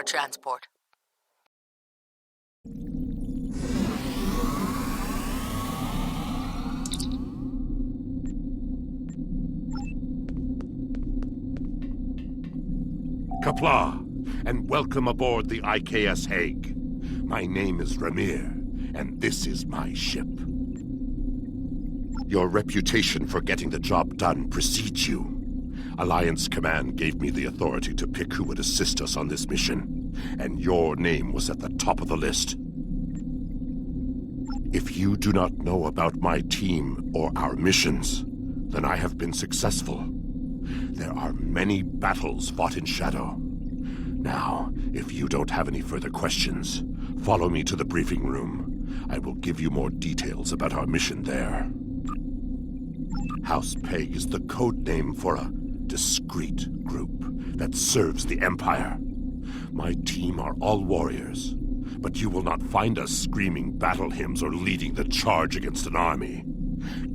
for transport. Qapla', and welcome aboard the IKS Hague. My name is Ramir, and this is my ship. Your reputation for getting the job done precedes you. Alliance Command gave me the authority to pick who would assist us on this mission, and your name was at the top of the list. If you do not know about my team or our missions, then I have been successful. There are many battles fought in shadow. Now, if you don't have any further questions, follow me to the briefing room. I will give you more details about our mission there. House Peg is the code name for a discreet group that serves the Empire. My team are all warriors, but you will not find us screaming battle hymns or leading the charge against an army.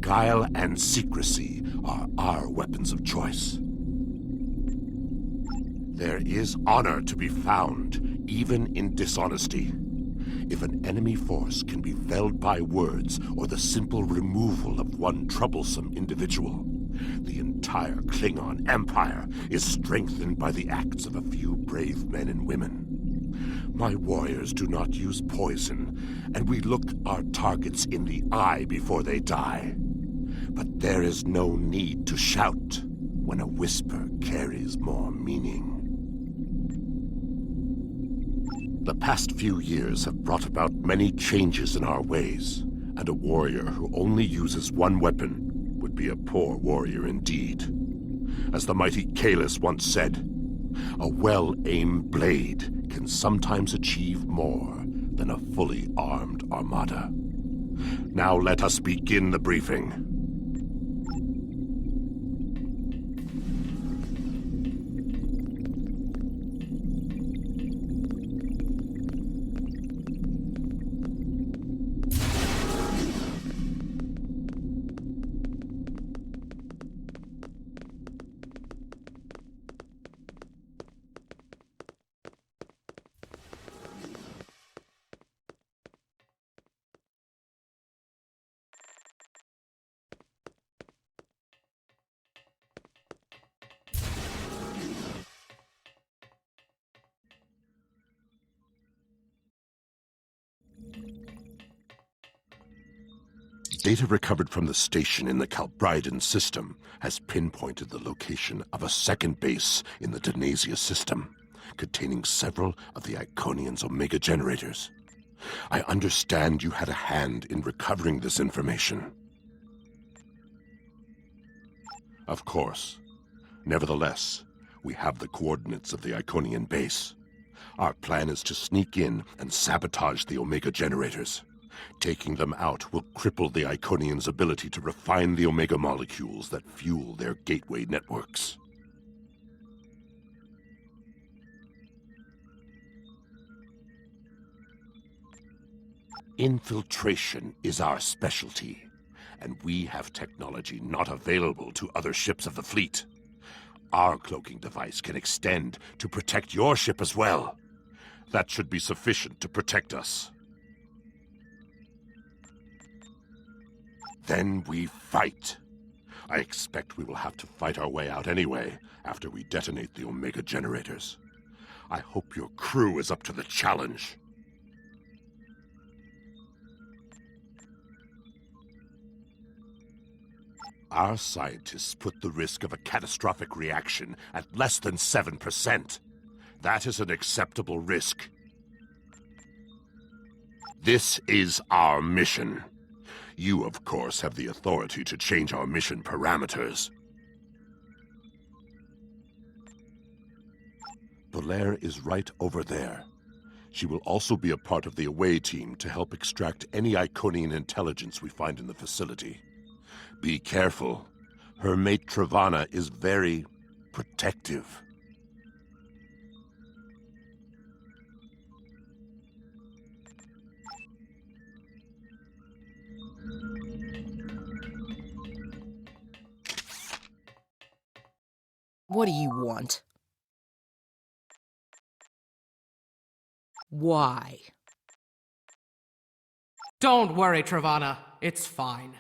Guile and secrecy are our weapons of choice. There is honor to be found, even in dishonesty. If an enemy force can be felled by words or the simple removal of one troublesome individual, the entire Klingon Empire is strengthened by the acts of a few brave men and women. My warriors do not use poison, and we look our targets in the eye before they die. But there is no need to shout when a whisper carries more meaning. The past few years have brought about many changes in our ways, and a warrior who only uses one weapon would be a poor warrior indeed. As the mighty Kalis once said, a well-aimed blade can sometimes achieve more than a fully armed armada. Now let us begin the briefing. Data recovered from the station in the Calbridan system has pinpointed the location of a second base in the Denasia system, containing several of the Iconians' Omega generators. I understand you had a hand in recovering this information. Of course. Nevertheless, we have the coordinates of the Iconian base. Our plan is to sneak in and sabotage the Omega generators. Taking them out will cripple the Iconians' ability to refine the Omega molecules that fuel their gateway networks. Infiltration is our specialty, and we have technology not available to other ships of the fleet. Our cloaking device can extend to protect your ship as well. That should be sufficient to protect us. Then we fight. I expect we will have to fight our way out anyway, after we detonate the Omega generators. I hope your crew is up to the challenge. Our scientists put the risk of a catastrophic reaction at less than 7%. That is an acceptable risk. This is our mission. You, of course, have the authority to change our mission parameters. Belair is right over there. She will also be a part of the away team to help extract any Iconian intelligence we find in the facility. Be careful. Her mate Travana is very protective. What do you want? Why? Don't worry, Travana. It's fine.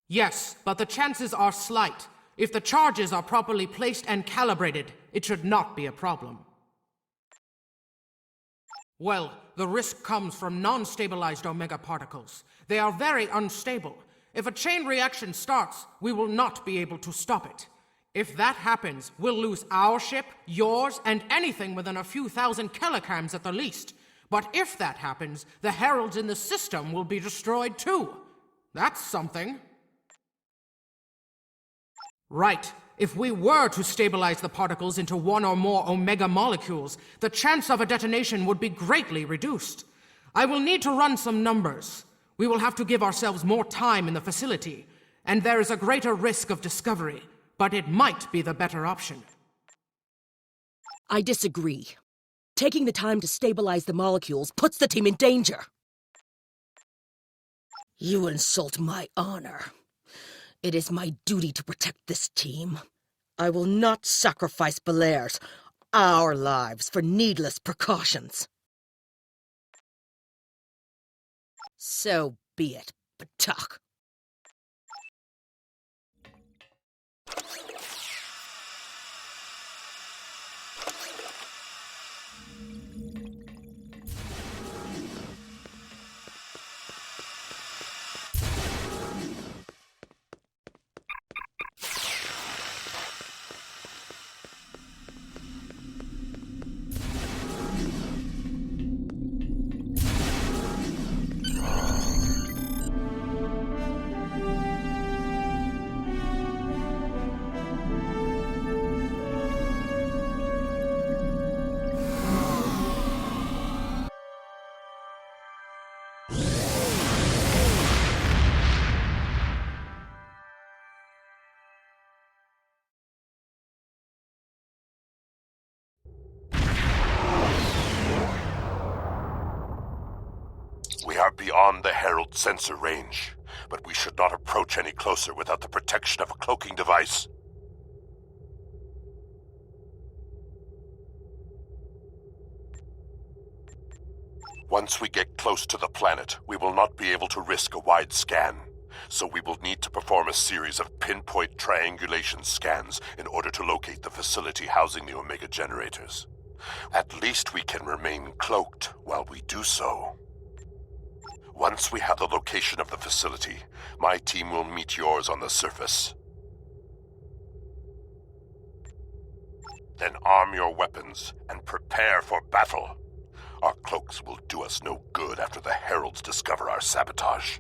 Yes, but the chances are slight. If the charges are properly placed and calibrated, it should not be a problem. Well, the risk comes from non-stabilized Omega particles. They are very unstable. If a chain reaction starts, we will not be able to stop it. If that happens, we'll lose our ship, yours, and anything within a few thousand kilograms at the least. But if that happens, the heralds in the system will be destroyed too. That's something. Right. If we were to stabilize the particles into one or more Omega molecules, the chance of a detonation would be greatly reduced. I will need to run some numbers. We will have to give ourselves more time in the facility, and there is a greater risk of discovery, but it might be the better option. I disagree. Taking the time to stabilize the molecules puts the team in danger. You insult my honor. It is my duty to protect this team. I will not sacrifice Belaire's, our lives, for needless precautions. So be it, Batak. We are beyond the Herald sensor range, but we should not approach any closer without the protection of a cloaking device. Once we get close to the planet, we will not be able to risk a wide scan, so we will need to perform a series of pinpoint triangulation scans in order to locate the facility housing the Omega generators. At least we can remain cloaked while we do so. Once we have the location of the facility, my team will meet yours on the surface. Then arm your weapons and prepare for battle. Our cloaks will do us no good after the Heralds discover our sabotage.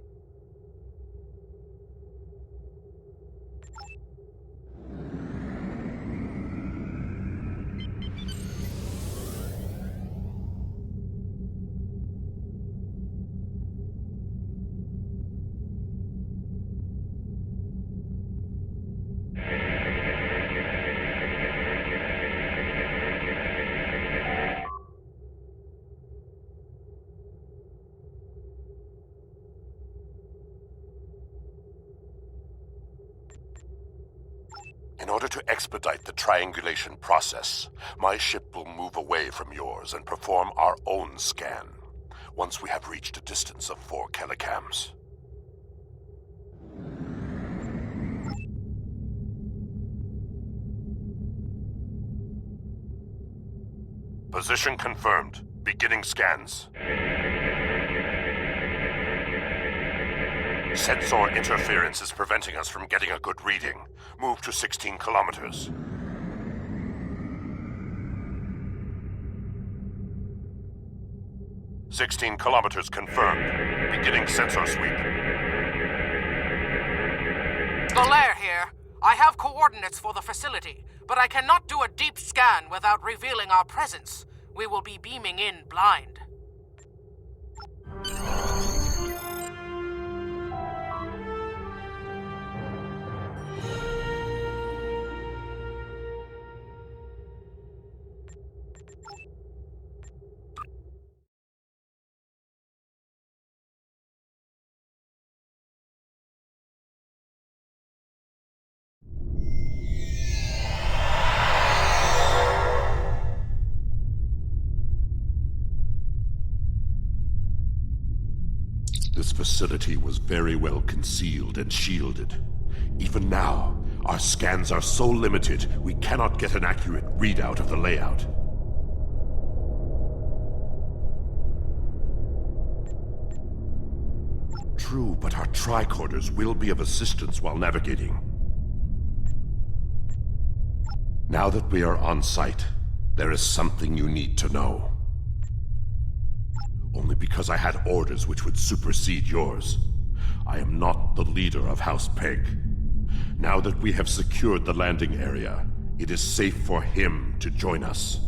In order to expedite the triangulation process, my ship will move away from yours and perform our own scan, once we have reached a distance of 4 kilograms. Position confirmed. Beginning scans. Sensor interference is preventing us from getting a good reading. Move to 16 kilometers. "16 kilometers confirmed. Beginning sensor sweep." Belair here. I have coordinates for the facility, but I cannot do a deep scan without revealing our presence. We will be beaming in blind. This facility was very well concealed and shielded. Even now, our scans are so limited, we cannot get an accurate readout of the layout. True, but our tricorders will be of assistance while navigating. Now that we are on site, there is something you need to know. Only because I had orders which would supersede yours. I am not the leader of House Peg. Now that we have secured the landing area, it is safe for him to join us.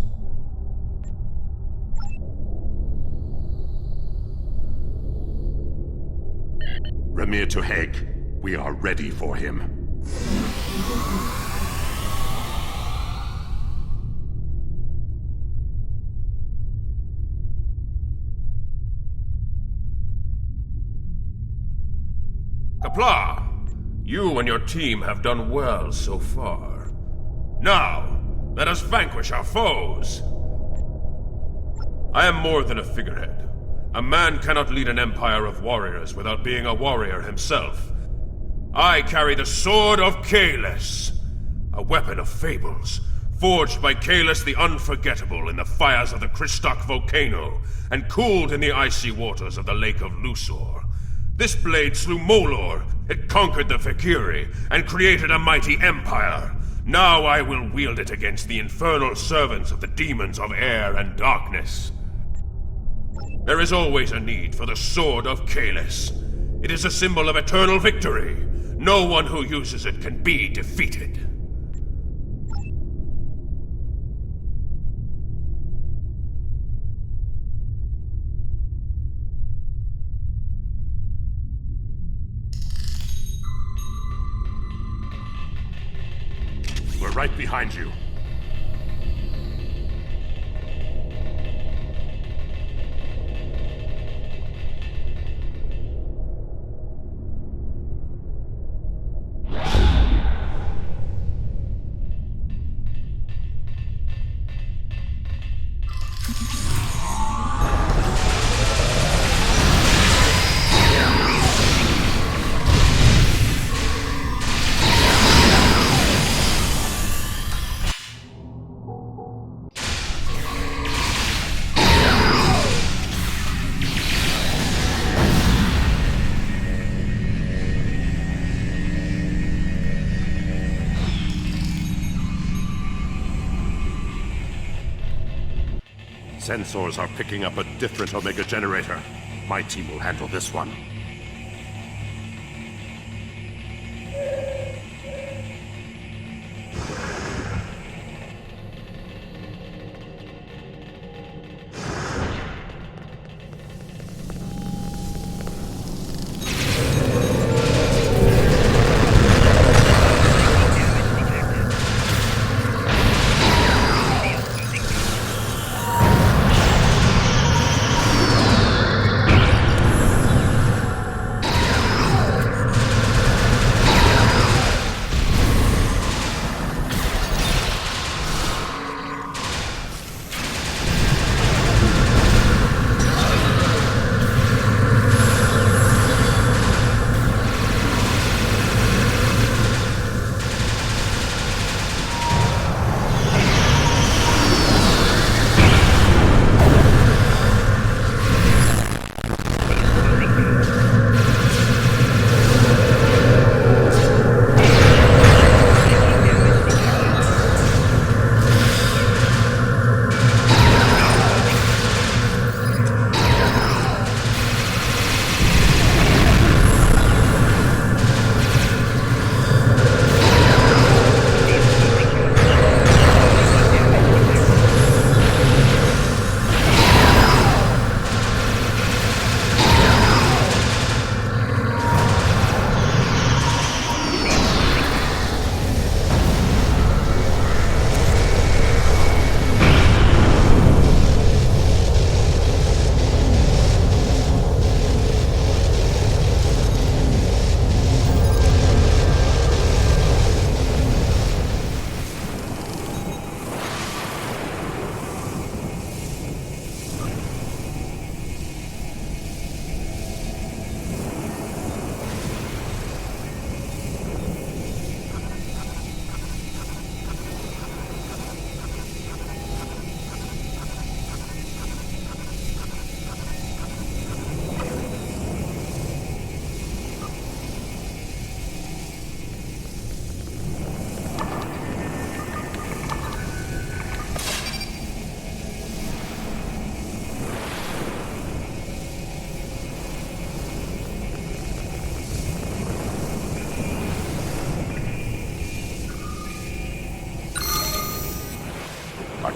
Remir to Heg, we are ready for him. Kapla, you and your team have done well so far. Now, let us vanquish our foes. I am more than a figurehead. A man cannot lead an empire of warriors without being a warrior himself. I carry the Sword of Kahless, a weapon of fables, forged by Kahless the Unforgettable in the fires of the Kristok volcano, and cooled in the icy waters of the Lake of Lusor. This blade slew Molor, it conquered the Fakiri, and created a mighty empire. Now I will wield it against the infernal servants of the demons of air and darkness. There is always a need for the Sword of Kahless. It is a symbol of eternal victory. No one who uses it can be defeated. We're right behind you. Sensors are picking up a different Omega generator. My team will handle this one.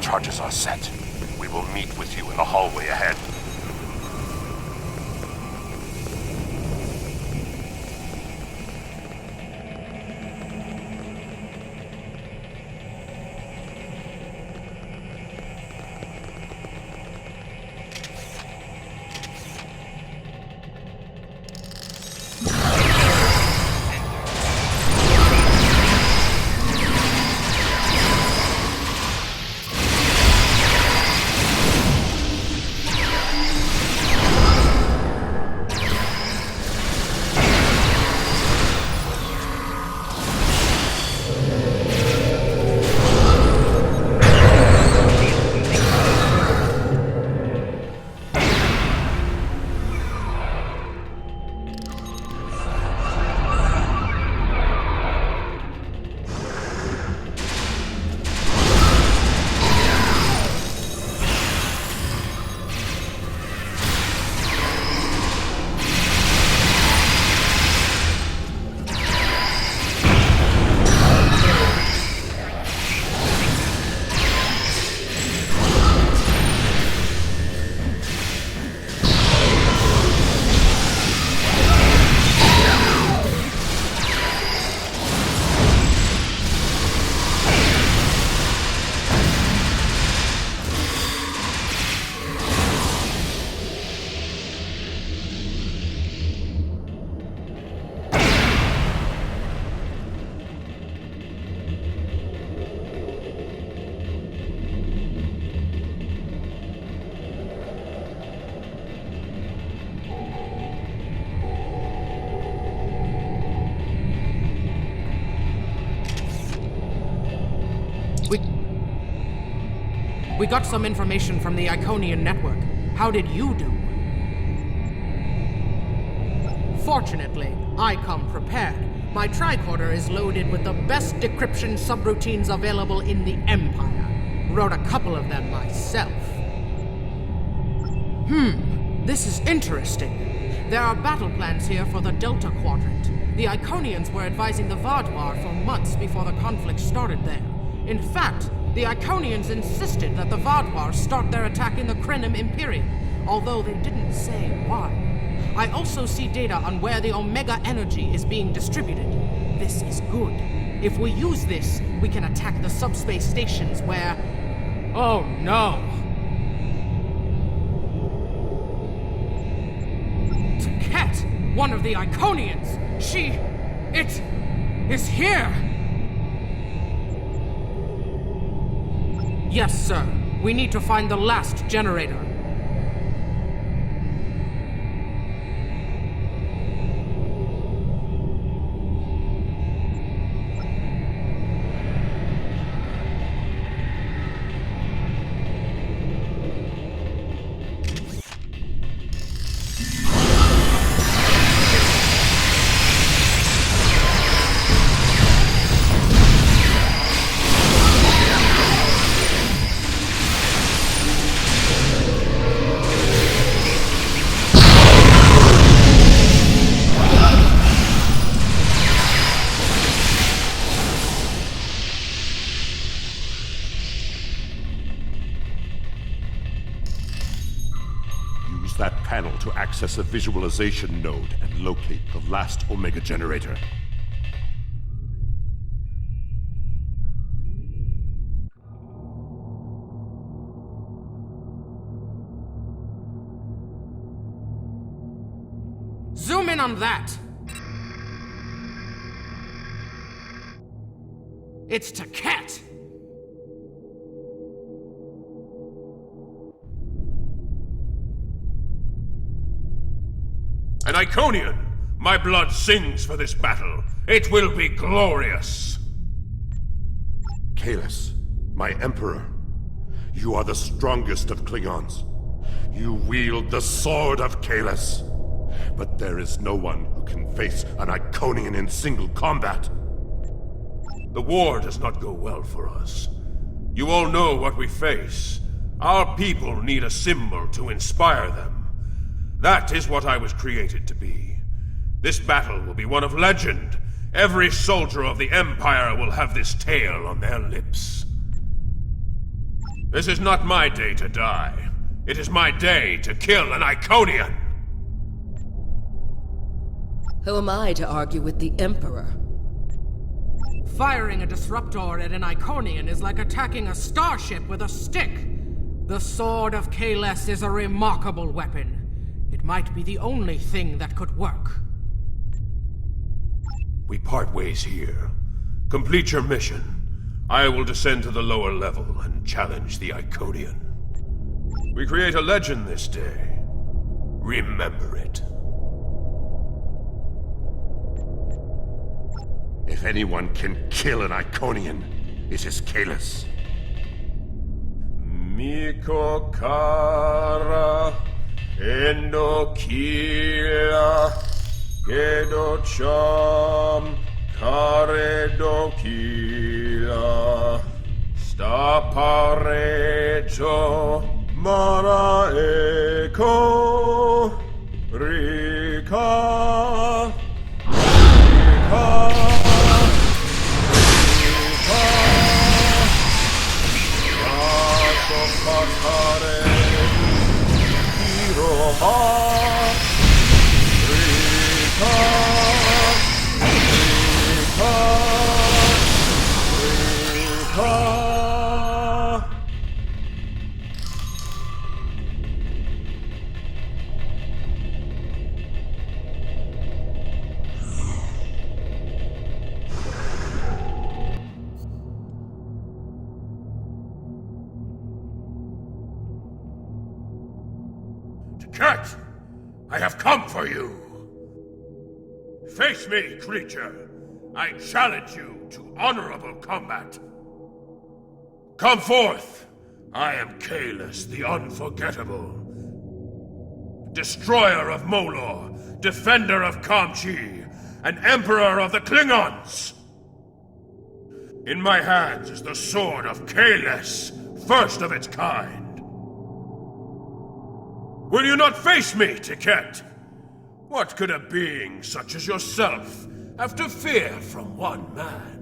charges are set. We will meet with you in the hallway ahead. We got some information from the Iconian network. How did you do? Fortunately, I come prepared. My tricorder is loaded with the best decryption subroutines available in the Empire. Wrote a couple of them myself. This is interesting. There are battle plans here for the Delta Quadrant. The Iconians were advising the Vaadwaur for months before the conflict started there. In fact, the Iconians insisted that the Vaadwaur start their attack in the Krenim Imperium, although they didn't say why. I also see data on where the Omega energy is being distributed. This is good. If we use this, we can attack the subspace stations where... Oh no! Taket, one of the Iconians! It is here! Yes, sir. We need to find the last generator. That panel to access a visualization node and locate the last Omega generator. Zoom in on that! It's Taket! An Iconian! My blood sings for this battle. It will be glorious! Kahless, my Emperor, you are the strongest of Klingons. You wield the sword of Kahless. But there is no one who can face an Iconian in single combat. The war does not go well for us. You all know what we face. Our people need a symbol to inspire them. That is what I was created to be. This battle will be one of legend. Every soldier of the Empire will have this tale on their lips. This is not my day to die. It is my day to kill an Iconian! Who am I to argue with the Emperor? Firing a disruptor at an Iconian is like attacking a starship with a stick. The Sword of Kahless is a remarkable weapon. It might be the only thing that could work. We part ways here. Complete your mission. I will descend to the lower level and challenge the Iconian. We create a legend this day. Remember it. If anyone can kill an Iconian, it is Kahless. Miko kara endo kila gedo cham karedo kila staparecho mara eko rika Pakare Hiroha Rika Rika Rika. Cat! I have come for you! Face me, creature! I challenge you to honorable combat! Come forth! I am Kahless, the Unforgettable. Destroyer of Molor, defender of Kamchi, and Emperor of the Klingons! In my hands is the Sword of Kahless, first of its kind. Will you not face me, Tiket? What could a being such as yourself have to fear from one man?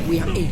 We are in.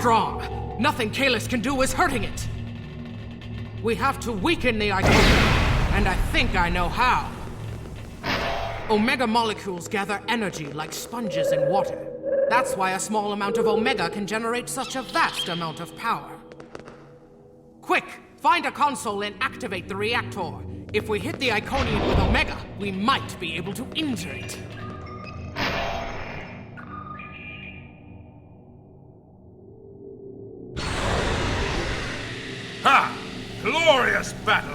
Strong. Nothing Kahless can do is hurting it. We have to weaken the Iconian, and I think I know how. Omega molecules gather energy like sponges in water. That's why a small amount of Omega can generate such a vast amount of power. Quick! Find a console and activate the reactor. If we hit the Iconian with Omega, we might be able to injure it. Ha! Glorious battle!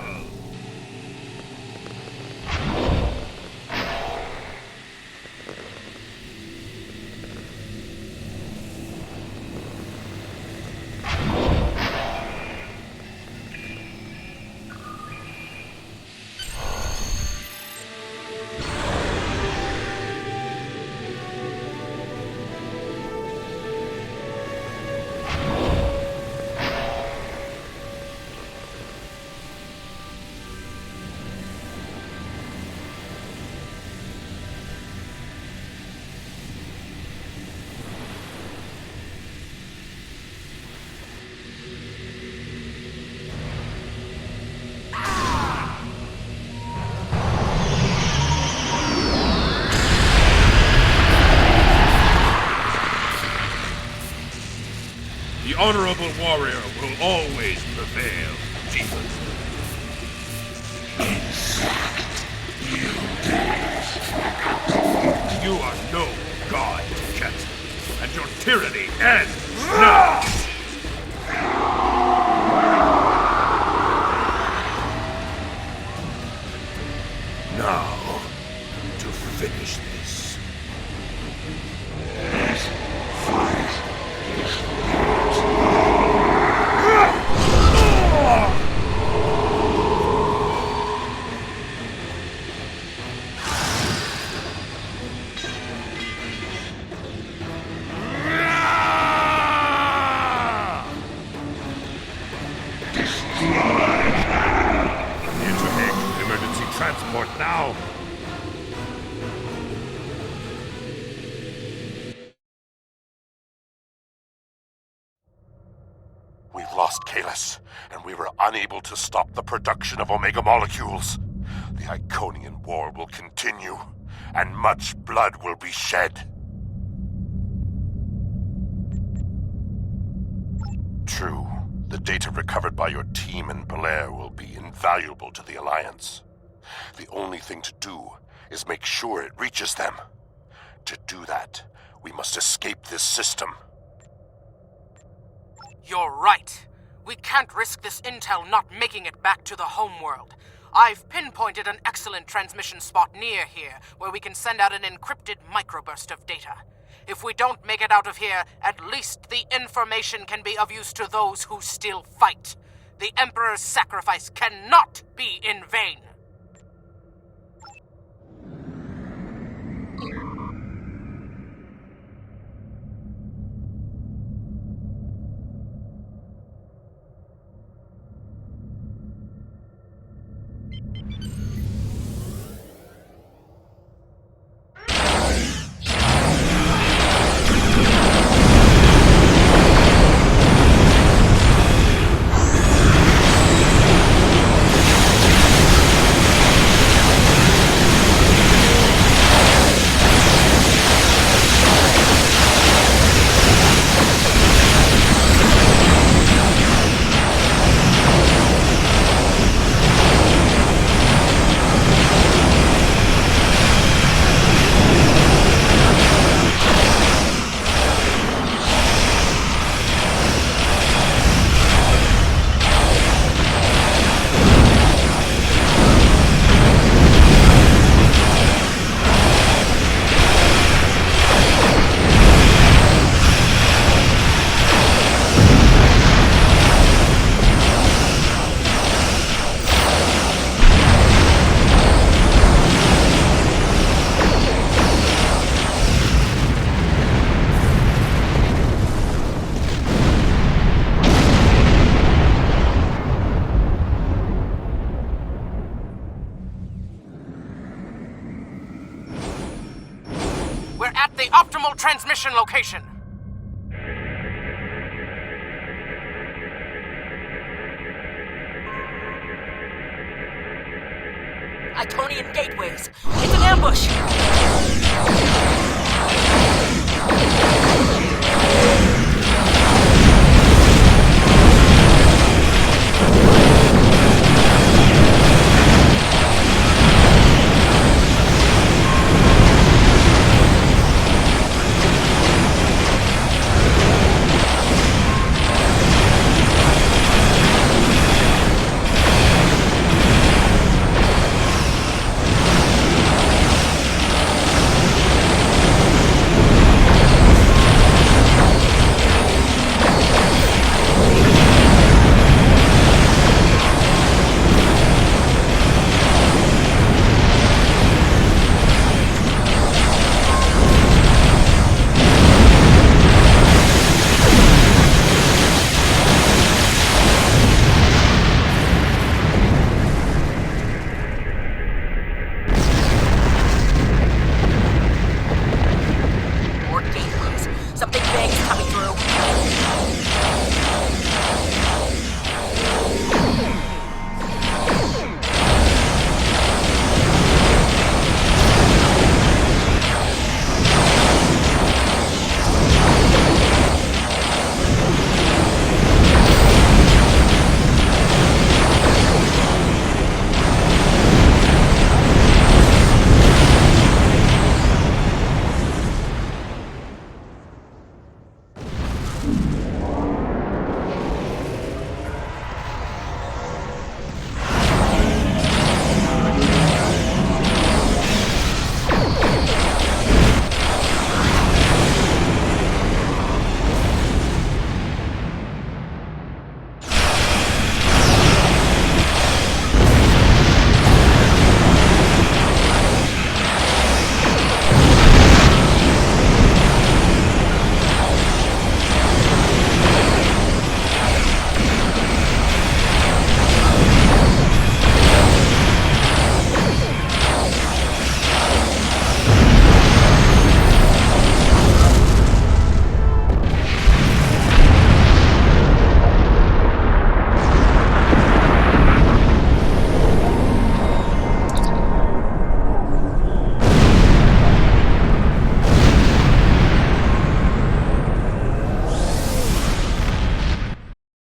The honorable warrior will always prevail, Jesus. You are no god, Ket, and your tyranny ends now! Now, to finish this. Transport now! We've lost Kahless, and we were unable to stop the production of Omega molecules. The Iconian War will continue, and much blood will be shed. True, the data recovered by your team in Belair will be invaluable to the Alliance. The only thing to do is make sure it reaches them. To do that, we must escape this system. You're right. We can't risk this intel not making it back to the homeworld. I've pinpointed an excellent transmission spot near here where we can send out an encrypted microburst of data. If we don't make it out of here, at least the information can be of use to those who still fight. The Emperor's sacrifice cannot be in vain. At the optimal transmission location. Iconian gateways. It's an ambush!